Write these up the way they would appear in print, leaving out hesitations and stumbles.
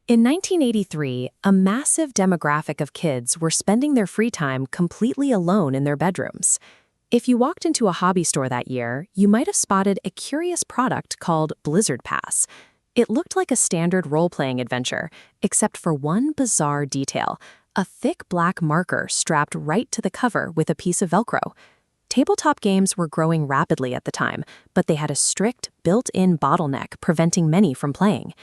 In 1983, a massive demographic of kids were spending their free time completely alone in their bedrooms. If you walked into a hobby store that year, you might have spotted a curious product called Blizzard Pass. It looked like a standard role-playing adventure, except for one bizarre detail: a thick black marker strapped right to the cover with a piece of Velcro. Tabletop games were growing rapidly at the time, but they had a strict, built-in bottleneck preventing many from playing.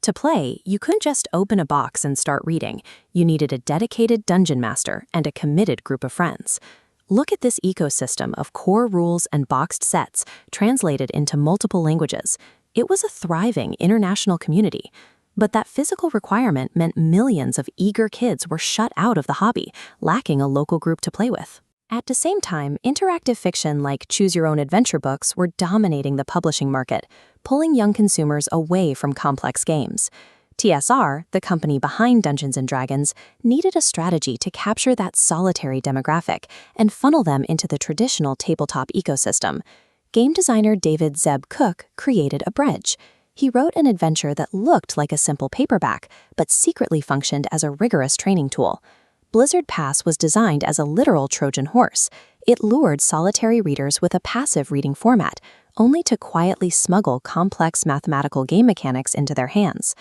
To play, you couldn't just open a box and start reading. You needed a dedicated dungeon master and a committed group of friends. Look at this ecosystem of core rules and boxed sets translated into multiple languages. It was a thriving international community. But that physical requirement meant millions of eager kids were shut out of the hobby, lacking a local group to play with. At the same time, interactive fiction like choose-your-own-adventure books were dominating the publishing market, pulling young consumers away from complex games. TSR, the company behind Dungeons & Dragons, needed a strategy to capture that solitary demographic and funnel them into the traditional tabletop ecosystem. Game designer David Zeb Cook created a bridge. He wrote an adventure that looked like a simple paperback, but secretly functioned as a rigorous training tool. Blizzard Pass was designed as a literal Trojan horse. It lured solitary readers with a passive reading format, only to quietly smuggle complex mathematical game mechanics into their hands.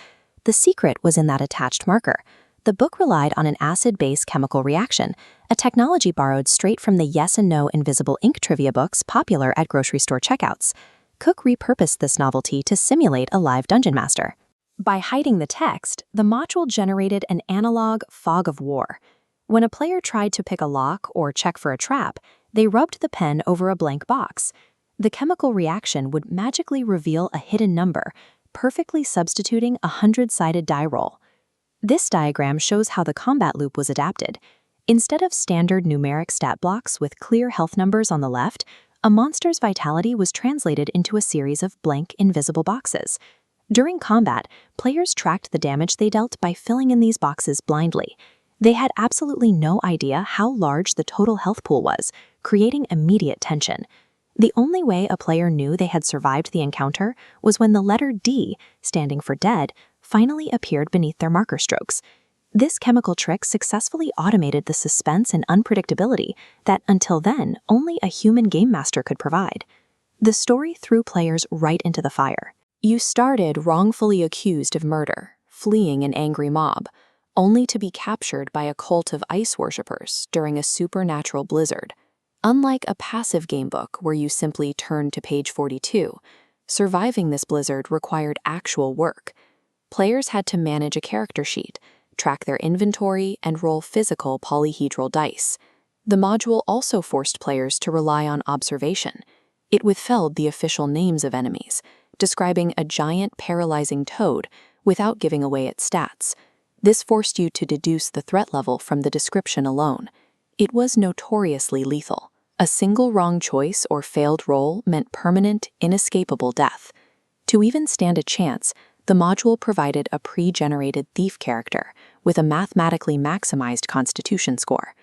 The secret was in that attached marker. The book relied on an acid-base chemical reaction, a technology borrowed straight from the yes and no invisible ink trivia books popular at grocery store checkouts. Cook repurposed this novelty to simulate a live dungeon master. By hiding the text, the module generated an analog fog of war. When a player tried to pick a lock or check for a trap, they rubbed the pen over a blank box. The chemical reaction would magically reveal a hidden number, perfectly substituting a 100-sided die roll. This diagram shows how the combat loop was adapted. Instead of standard numeric stat blocks with clear health numbers on the left, a monster's vitality was translated into a series of blank, invisible boxes. During combat, players tracked the damage they dealt by filling in these boxes blindly. They had absolutely no idea how large the total health pool was, creating immediate tension. The only way a player knew they had survived the encounter was when the letter D, standing for dead, finally appeared beneath their marker strokes. This chemical trick successfully automated the suspense and unpredictability that, until then, only a human game master could provide. The story threw players right into the fire. You started wrongfully accused of murder, fleeing an angry mob, only to be captured by a cult of ice worshippers during a supernatural blizzard. Unlike a passive gamebook where you simply turn to page 42, surviving this blizzard required actual work. Players had to manage a character sheet, track their inventory, and roll physical polyhedral dice. The module also forced players to rely on observation. It withheld the official names of enemies, describing a giant paralyzing toad without giving away its stats. This forced you to deduce the threat level from the description alone. It was notoriously lethal. A single wrong choice or failed roll meant permanent, inescapable death. To even stand a chance, the module provided a pre-generated thief character with a mathematically maximized constitution score.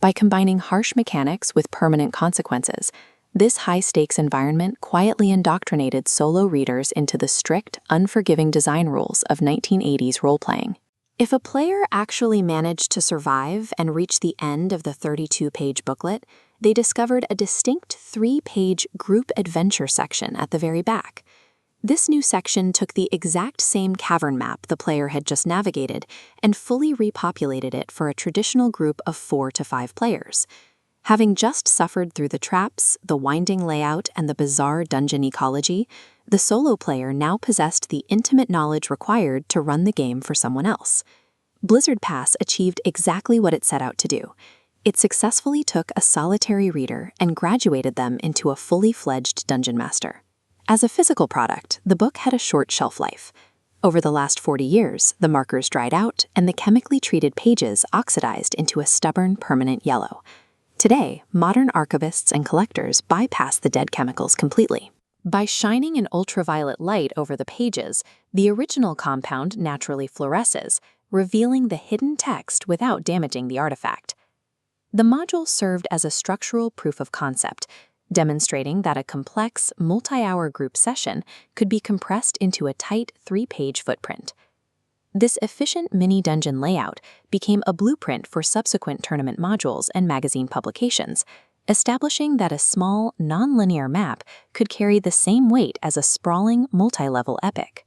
By combining harsh mechanics with permanent consequences, this high-stakes environment quietly indoctrinated solo readers into the strict, unforgiving design rules of 1980s role-playing. If a player actually managed to survive and reach the end of the 32-page booklet, they discovered a distinct 3-page group adventure section at the very back. This new section took the exact same cavern map the player had just navigated and fully repopulated it for a traditional group of 4 to 5 players. Having just suffered through the traps, the winding layout, and the bizarre dungeon ecology, the solo player now possessed the intimate knowledge required to run the game for someone else. Blizzard Pass achieved exactly what it set out to do. It successfully took a solitary reader and graduated them into a fully fledged dungeon master. As a physical product, the book had a short shelf life. Over the last 40 years, the markers dried out and the chemically treated pages oxidized into a stubborn, permanent yellow. Today, modern archivists and collectors bypass the dead chemicals completely. By shining an ultraviolet light over the pages, the original compound naturally fluoresces, revealing the hidden text without damaging the artifact. The module served as a structural proof of concept, demonstrating that a complex, multi-hour group session could be compressed into a tight 3-page footprint. This efficient mini-dungeon layout became a blueprint for subsequent tournament modules and magazine publications, establishing that a small, non-linear map could carry the same weight as a sprawling, multi-level epic.